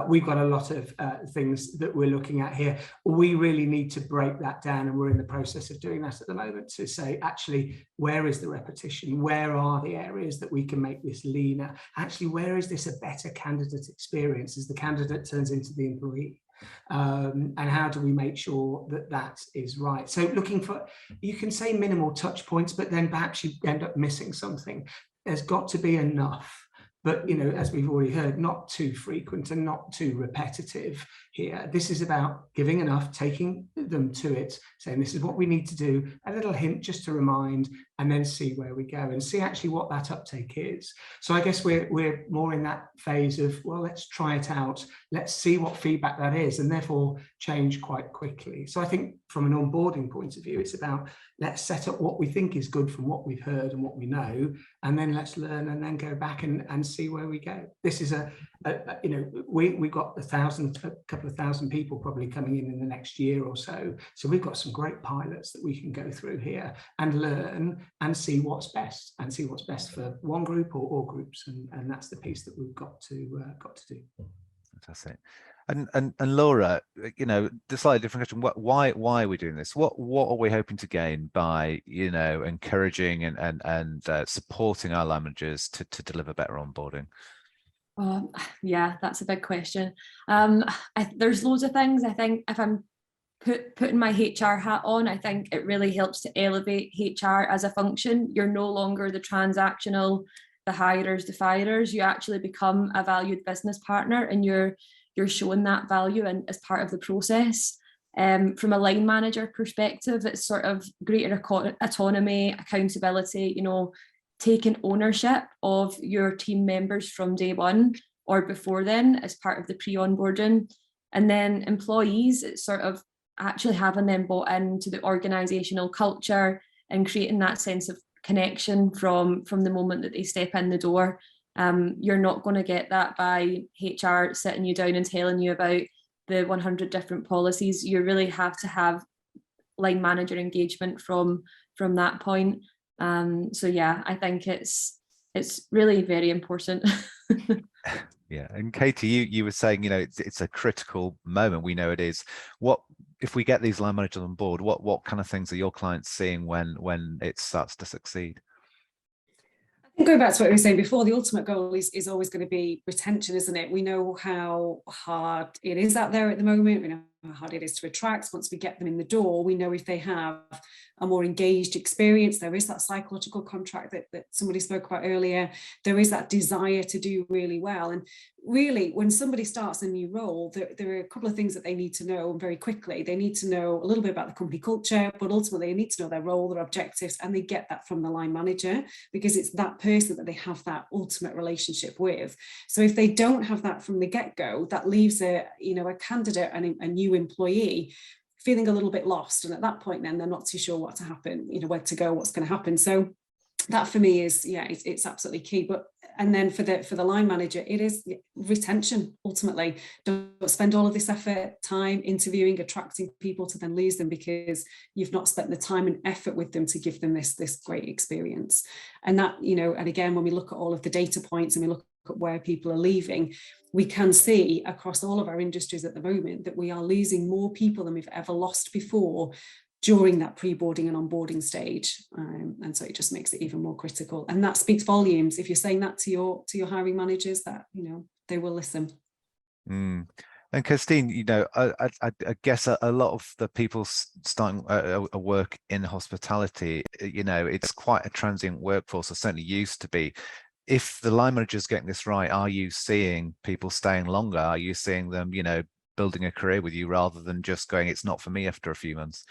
We've got a lot of things that we're looking at here. We really need to break that down, and we're in the process of doing that at the moment, to say, actually, where is the repetition? Where are the areas that we can make this leaner? Actually, where is this a better candidate experience as the candidate turns into the employee? And how do we make sure that that is right? So looking for, you can say minimal touch points, but then perhaps you end up missing something. There's got to be enough, but as we've already heard, not too frequent and not too repetitive here. This is about giving enough, taking them to it, saying this is what we need to do, a little hint just to remind, and then see where we go and see actually what that uptake is. So I guess we're more in that phase of, well, let's try it out, let's see what feedback that is, and therefore change quite quickly. So I think from an onboarding point of view, it's about, let's set up what we think is good from what we've heard and what we know, and then let's learn and then go back and see where we go. This is we've got a couple of thousand people probably coming in the next year or so. So we've got some great pilots that we can go through here and learn and see what's best for one group or all groups. And that's the piece that we've got to do. Fantastic. And Laura, the slightly different question, why are we doing this? What are we hoping to gain by, encouraging and supporting our line managers to deliver better onboarding? Yeah, that's a big question. There's loads of things. I think if I'm putting my HR hat on, I think it really helps to elevate HR as a function. You're no longer the transactional, the hirers, the firers. You actually become a valued business partner, and you're showing that value and as part of the process. From a line manager perspective, it's sort of greater autonomy, accountability, taking ownership of your team members from day one or before then as part of the pre-onboarding. And then employees, it's sort of actually having them bought into the organizational culture and creating that sense of connection from the moment that they step in the door. You're not going to get that by HR sitting you down and telling you about the 100 different policies. You really have to have line manager engagement from that point. So yeah, I think it's really very important. Yeah, and Katie, you were saying, it's a critical moment. We know it is. What if we get these line managers on board? What kind of things are your clients seeing when it starts to succeed? going back to what we were saying before, the ultimate goal is always going to be retention, isn't it? We know how hard it is out there at the moment. We know how hard it is to attract. Once we get them in the door, we know if they have a more engaged experience, there is that psychological contract that somebody spoke about earlier. There is that desire to do really well. And really, when somebody starts a new role, there are a couple of things that they need to know very quickly. They need to know a little bit about the company culture, but ultimately they need to know their role, their objectives, and they get that from the line manager, because it's that person that they have that ultimate relationship with. So if they don't have that from the get-go, that leaves a candidate and a new employee feeling a little bit lost. And at that point, then they're not too sure what to happen, where to go, what's going to happen. So that for me is, it's absolutely key. And then for the line manager, it is retention. Ultimately, don't spend all of this effort, time interviewing, attracting people to then lose them because you've not spent the time and effort with them to give them this great experience. And that, and again, when we look at all of the data points and we look at where people are leaving, we can see across all of our industries at the moment that we are losing more people than we've ever lost before during that pre-boarding and onboarding stage. And so it just makes it even more critical. And that speaks volumes. If you're saying that to your hiring managers, that, they will listen. And Christine, I guess a lot of the people starting a work in hospitality, it's quite a transient workforce, or certainly used to be. If the line manager is getting this right, are you seeing people staying longer? Are you seeing them, building a career with you rather than just going, it's not for me after a few months?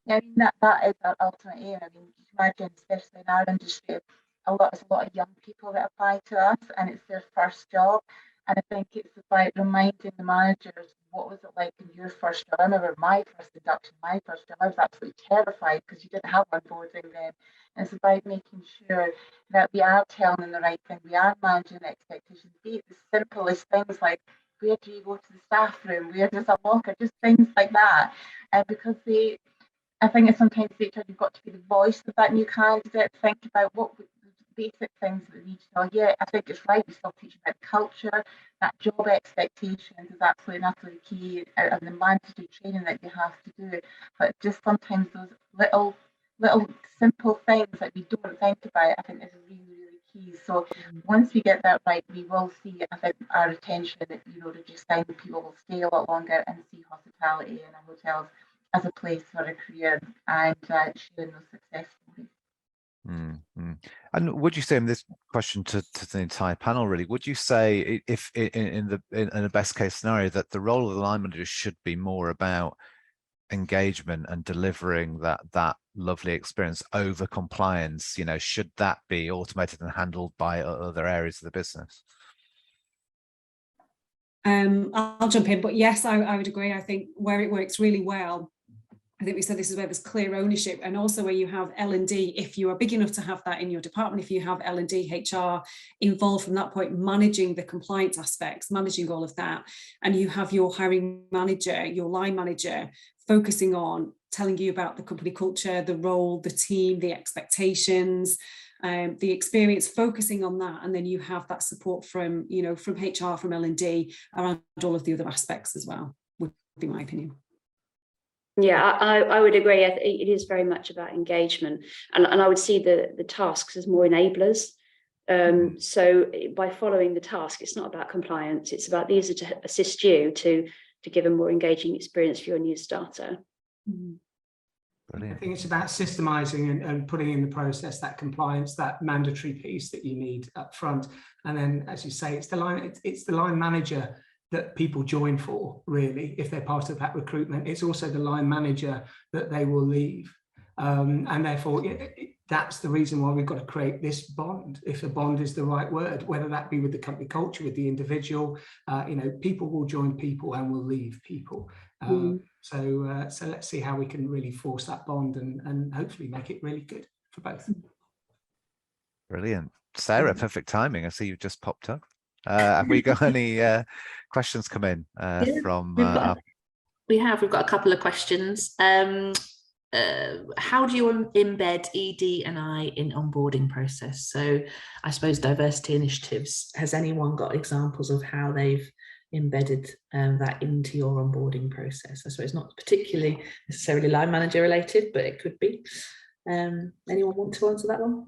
Yeah, I mean, that is our ultimate aim. I mean, you can imagine, especially in our industry, there's a lot of young people that apply to us, and it's their first job. And I think it's about reminding the managers, what was it like in your first job? I remember my first induction, my first job, I was absolutely terrified because you didn't have onboarding then. And it's about making sure that we are telling them the right thing, we are managing expectations, be it the simplest things like, where do you go to the staff room? Where does a locker? Just things like that. And because I think it's sometimes you've got to be the voice of that new candidate, think about what basic things that we need to know. Yeah, I think it's right, we still teach about culture, that job expectations is absolutely and utterly key, and the mandatory training that you have to do. But just sometimes those little simple things that we don't think about, I think is really, really key. So once we get that right, we will see, I think, our retention, reduced time, people will stay a lot longer and see hospitality and our hotels as a place for a career, and sharing those success stories. And would you say, in this question to the entire panel, really, would you say, if in a best case scenario, that the role of the line manager should be more about engagement and delivering that lovely experience over compliance? Should that be automated and handled by other areas of the business? I'll jump in, but yes, I would agree. I think where it works really well, I think we said this is where there's clear ownership, and also where you have L&D, if you are big enough to have that in your department, if you have L&D, HR involved from that point, managing the compliance aspects, managing all of that, and you have your hiring manager, your line manager, focusing on telling you about the company culture, the role, the team, the expectations, the experience, focusing on that, and then you have that support from HR, from L&D around all of the other aspects as well, would be my opinion. Yeah, I would agree. It is very much about engagement, and I would see the tasks as more enablers. So by following the task, it's not about compliance. It's about these are to assist you to give a more engaging experience for your new starter. Brilliant. I think it's about systemizing and putting in the process that compliance, that mandatory piece that you need up front. And then, as you say, it's the line manager that people join for, really, if they're part of that recruitment. It's also the line manager that they will leave. And therefore, that's the reason why we've got to create this bond, if a bond is the right word, whether that be with the company culture, with the individual. People will join people and will leave people. So let's see how we can really force that bond and hopefully make it really good for both. Brilliant. Sarah, perfect timing. I see you've just popped up. Have we got any questions come in from? We've got a couple of questions. How do you embed ED&I in onboarding process? So I suppose diversity initiatives, has anyone got examples of how they've embedded that into your onboarding process? I suppose not particularly necessarily line manager related, but it could be. Anyone want to answer that one?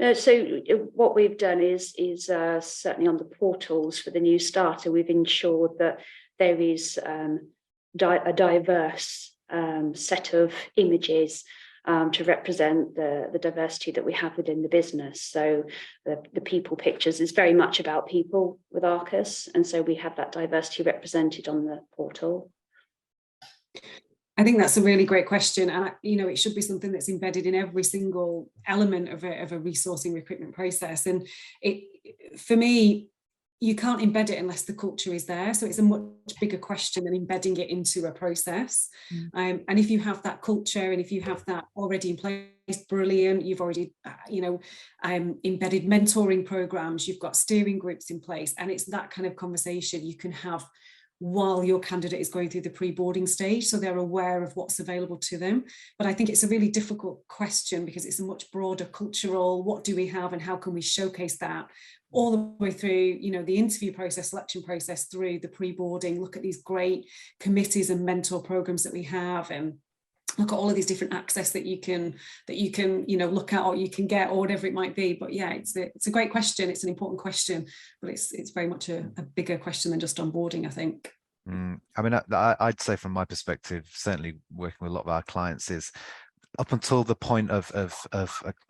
So what we've done is certainly on the portals for the new starter, we've ensured that there is a diverse set of images to represent the diversity that we have within the business. So the people pictures is very much about people with Arcus, and so we have that diversity represented on the portal. I think that's a really great question, and it should be something that's embedded in every single element of a resourcing recruitment process. And for me, you can't embed it unless the culture is there. So it's a much bigger question than embedding it into a process. And if you have that culture and if you have that already in place, brilliant. You've already, embedded mentoring programs, you've got steering groups in place, and it's that kind of conversation you can have while your candidate is going through the pre-boarding stage, so they're aware of what's available to them. But I think it's a really difficult question because it's a much broader cultural, what do we have and how can we showcase that all the way through, the interview process, selection process, through the pre-boarding, look at these great committees and mentor programs that we have, and look at all of these different access that you can look at or you can get, or whatever it might be. But yeah, it's a great question. It's an important question, but it's very much a bigger question than just onboarding, I think. I mean, I'd say from my perspective, certainly working with a lot of our clients, is up until the point of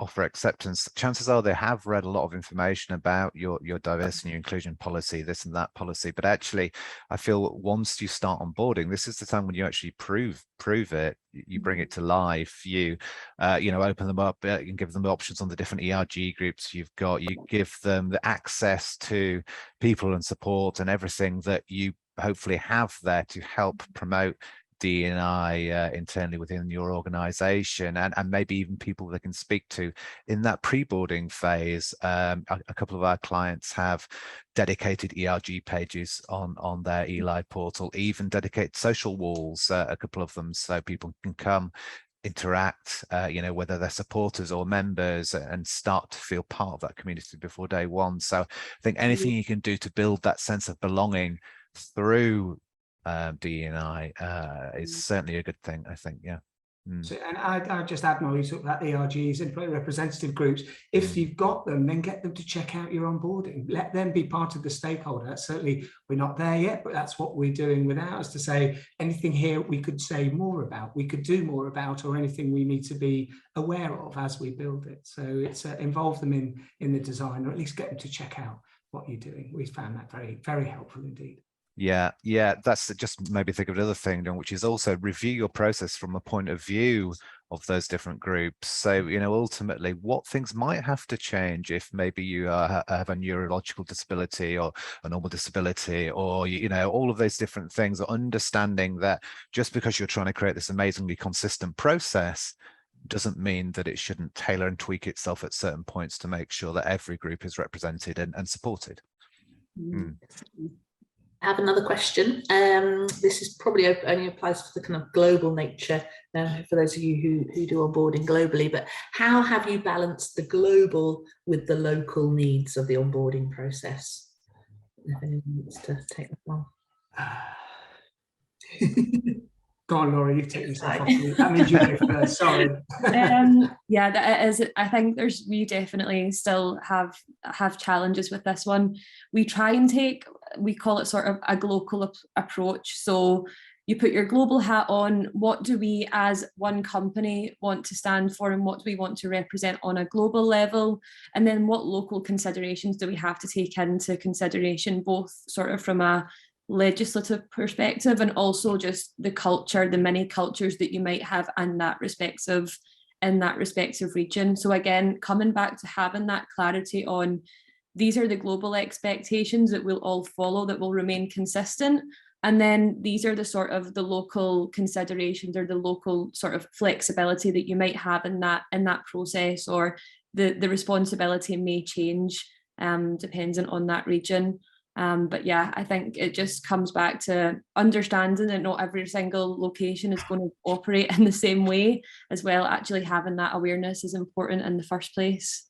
offer acceptance, chances are they have read a lot of information about your diversity and your inclusion policy, this and that policy. But actually, I feel once you start onboarding, this is the time when you actually prove it. You bring it to life. You open them up and give them the options on the different ERG groups you've got. You give them the access to people and support and everything that you hopefully have there to help promote D&I internally within your organization, and maybe even people they can speak to in that pre-boarding phase. A couple of our clients have dedicated ERG pages on their Eli portal, even dedicated social walls, a couple of them, so people can come interact, whether they're supporters or members, and start to feel part of that community before day one. So I think anything you can do to build that sense of belonging through D&I is certainly a good thing, I think. Yeah. So, and I'd just add, Molly, you talked about ERGs, employee representative groups. If you've got them, then get them to check out your onboarding. Let them be part of the stakeholder. Certainly, we're not there yet, but that's what we're doing with ours, to say anything here we could say more about, we could do more about, or anything we need to be aware of as we build it. So it's involve them in the design, or at least get them to check out what you're doing. We found that very, very helpful indeed. Yeah, that's just maybe think of another thing, which is also review your process from a point of view of those different groups. So, ultimately what things might have to change if maybe you have a neurological disability or a normal disability, or, all of those different things, or understanding that just because you're trying to create this amazingly consistent process doesn't mean that it shouldn't tailor and tweak itself at certain points to make sure that every group is represented and supported. I have another question. This is probably only applies for the kind of global nature for those of you who do onboarding globally, but how have you balanced the global with the local needs of the onboarding process? If anyone wants to take that one. Go on, Laura, you take yourself off. That means you go first, sorry. Yeah, that is, I think we definitely still have challenges with this one. We try and we call it sort of a global approach. So you put your global hat on, what do we as one company want to stand for, and what do we want to represent on a global level? And then what local considerations do we have to take into consideration, both sort of from a legislative perspective and also just the culture, the many cultures that you might have in that respective region. So again, coming back to having that clarity on these are the global expectations that we'll all follow, that will remain consistent, and then these are the sort of the local considerations or the local sort of flexibility that you might have in that process, or the responsibility may change depending on that region. But yeah, I think it just comes back to understanding that not every single location is going to operate in the same way as well. Actually having that awareness is important in the first place.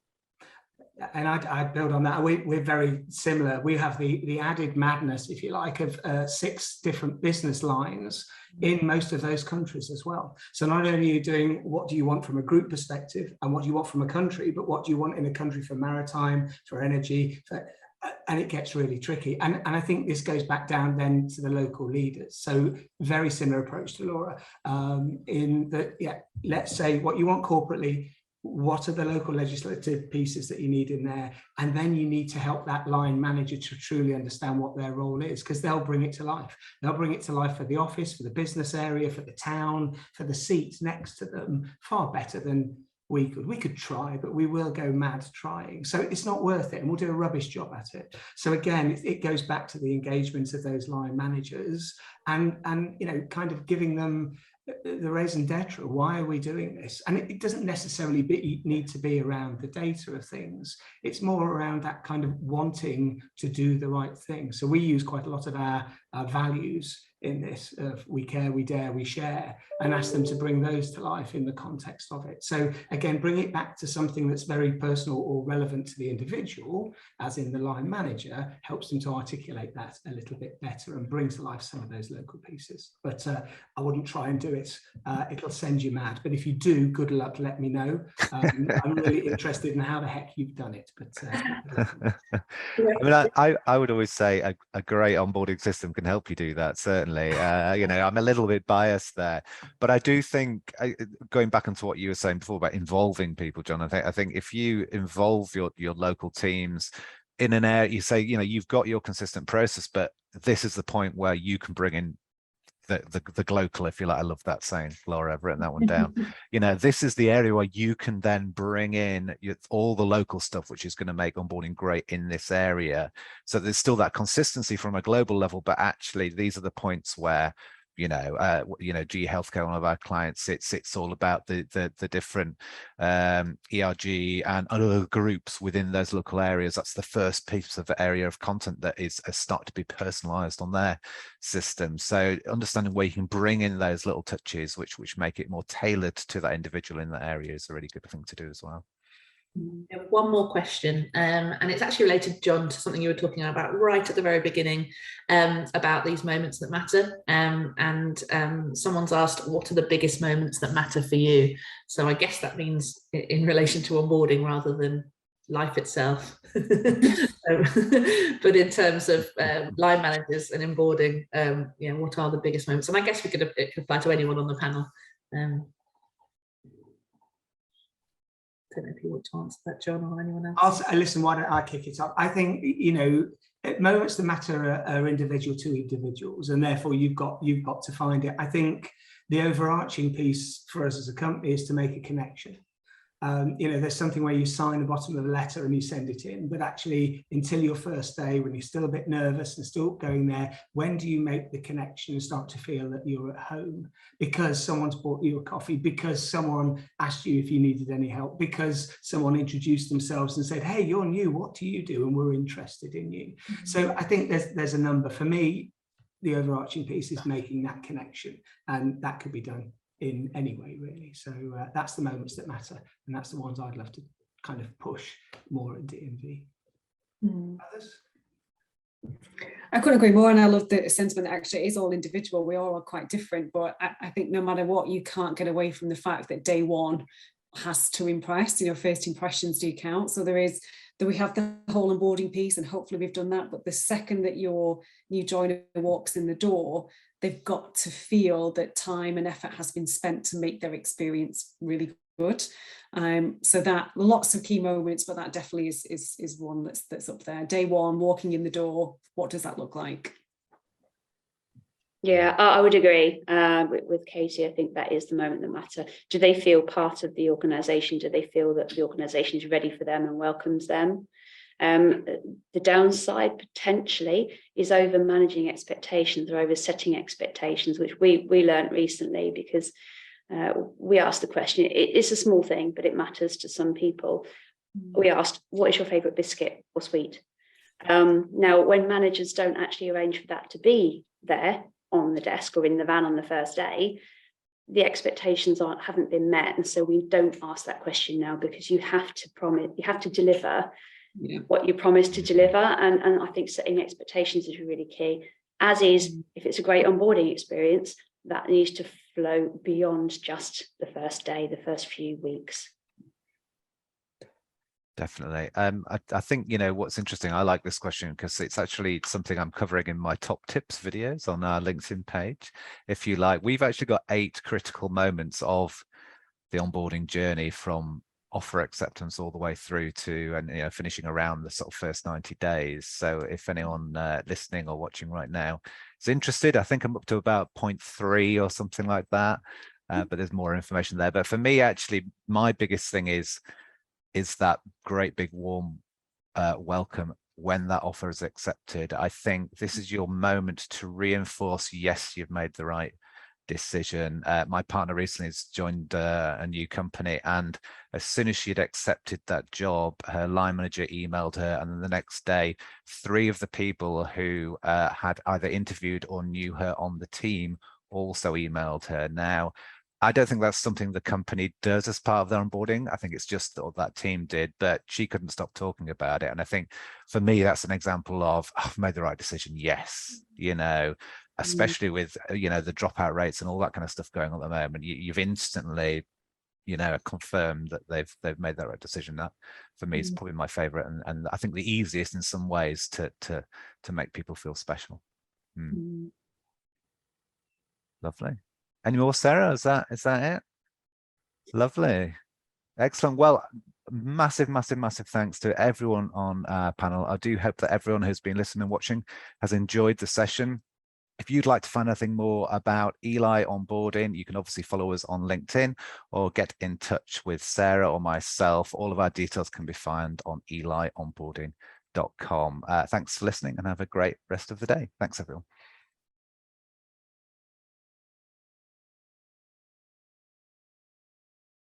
And I'd build on that. We're very similar. We have the added madness, if you like, of 6 different business lines in most of those countries as well. So not only are you doing what do you want from a group perspective and what do you want from a country, but what do you want in a country for maritime, for energy, and it gets really tricky. And I think this goes back down then to the local leaders. So very similar approach to Laura, in that, yeah, let's say what you want corporately, what are the local legislative pieces that you need in there? And then you need to help that line manager to truly understand what their role is, because they'll bring it to life. They'll bring it to life for the office, for the business area, for the town, for the seats next to them, far better than we could. We could try, but we will go mad trying. So it's not worth it, and we'll do a rubbish job at it. So again, it goes back to the engagement of those line managers and you know, kind of giving them the raison d'etre. Why are we doing this? And it doesn't necessarily need to be around the data of things. It's more around that kind of wanting to do the right thing. So we use quite a lot of our values in this of we care, we dare, we share, and ask them to bring those to life in the context of it. So again, bring it back to something that's very personal or relevant to the individual, as in the line manager, helps them to articulate that a little bit better and brings to life some of those local pieces. But I wouldn't try and do it. It'll send you mad. But if you do, good luck, let me know. I'm really interested in how the heck you've done it. But I mean, I would always say a great onboarding system can help you do that, certainly. You know, I'm a little bit biased there, but I do think, going back onto what you were saying before about involving people, John, I think if you involve your local teams in an area, you say, you know, you've got your consistent process, but this is the point where you can bring in the glocal, if you like. I love that saying, Laura. I've written that one down. You know, this is the area where you can then bring in all the local stuff, which is going to make onboarding great in this area. So there's still that consistency from a global level, but actually these are the points where, you know, GE Healthcare, one of our clients, it's all about the different ERG and other groups within those local areas. That's the first piece of the area of content that is start to be personalized on their system. So understanding where you can bring in those little touches which make it more tailored to that individual in that area is a really good thing to do as well. One more question, and it's actually related, John, to something you were talking about right at the very beginning, about these moments that matter. Someone's asked, what are the biggest moments that matter for you? So I guess that means in relation to onboarding rather than life itself. But in terms of line managers and onboarding, you know, what are the biggest moments? And I guess it could apply to anyone on the panel. I don't know if you want to answer that, John, or anyone else. Listen, why don't I kick it up? I think, you know, moments that matter are individual to individuals, and therefore you've got to find it. I think the overarching piece for us as a company is to make a connection. You know, there's something where you sign the bottom of a letter and you send it in, but actually until your first day, when you're still a bit nervous and still going there, when do you make the connection and start to feel that you're at home? Because someone's bought you a coffee, because someone asked you if you needed any help, because someone introduced themselves and said, hey, you're new, what do you do? And we're interested in you. Mm-hmm. So I think there's a number. For me, the overarching piece is making that connection, and that could be done in any way, really. So that's the moments that matter, and that's the ones I'd love to kind of push more at DMV. Others? I couldn't agree more, and I love the sentiment that actually it is all individual. We all are quite different, but I think no matter what, you can't get away from the fact that day one has to impress. You know, first impressions do count. So we have the whole onboarding piece, and hopefully we've done that. But the second that your new joiner walks in the door, they've got to feel that time and effort has been spent to make their experience really good. So that lots of key moments, but that definitely is one that's up there. Day one, walking in the door, what does that look like? Yeah, I would agree with Katie. I think that is the moment that matter. Do they feel part of the organisation? Do they feel that the organisation is ready for them and welcomes them? The downside potentially is over managing expectations or over setting expectations, which we learned recently, because we asked the question. It's a small thing, but it matters to some people. We asked, what is your favourite biscuit or sweet? Now, when managers don't actually arrange for that to be there on the desk or in the van on the first day, the expectations haven't been met, and so we don't ask that question now, because you have to deliver what you promised to deliver, and I think setting expectations is really key. As is, if it's a great onboarding experience, that needs to flow beyond just the first day, the first few weeks. Definitely. I think, you know, what's interesting, I like this question because it's actually something I'm covering in my top tips videos on our LinkedIn page. If you like, we've actually got 8 critical moments of the onboarding journey, from offer acceptance all the way through to, and, you know, finishing around the sort of first 90 days. So if anyone listening or watching right now is interested, I think I'm up to about 0.3 or something like that, but there's more information there. But for me, actually, my biggest thing is that great big warm welcome when that offer is accepted. I think this is your moment to reinforce, yes, you've made the right decision. My partner recently has joined a new company, and as soon as she had accepted that job, her line manager emailed her, and then the next day 3 of the people who had either interviewed or knew her on the team also emailed her. Now, I don't think that's something the company does as part of their onboarding. I think it's just that team did, but she couldn't stop talking about it. And I think for me, that's an example of, I've made the right decision. Yes, you know, especially with, you know, the dropout rates and all that kind of stuff going on at the moment, you've instantly, you know, confirmed that they've made that right decision. That for me is probably my favorite, and I think the easiest in some ways to make people feel special. Lovely. Any more, Sarah? Is that it? Lovely. Excellent. Well, massive thanks to everyone on our panel. I do hope that everyone who's been listening and watching has enjoyed the session. If you'd like to find anything more about Eli onboarding, you can obviously follow us on LinkedIn or get in touch with Sarah or myself. All of our details can be found on elionboarding.com. Thanks for listening and have a great rest of the day. Thanks, everyone.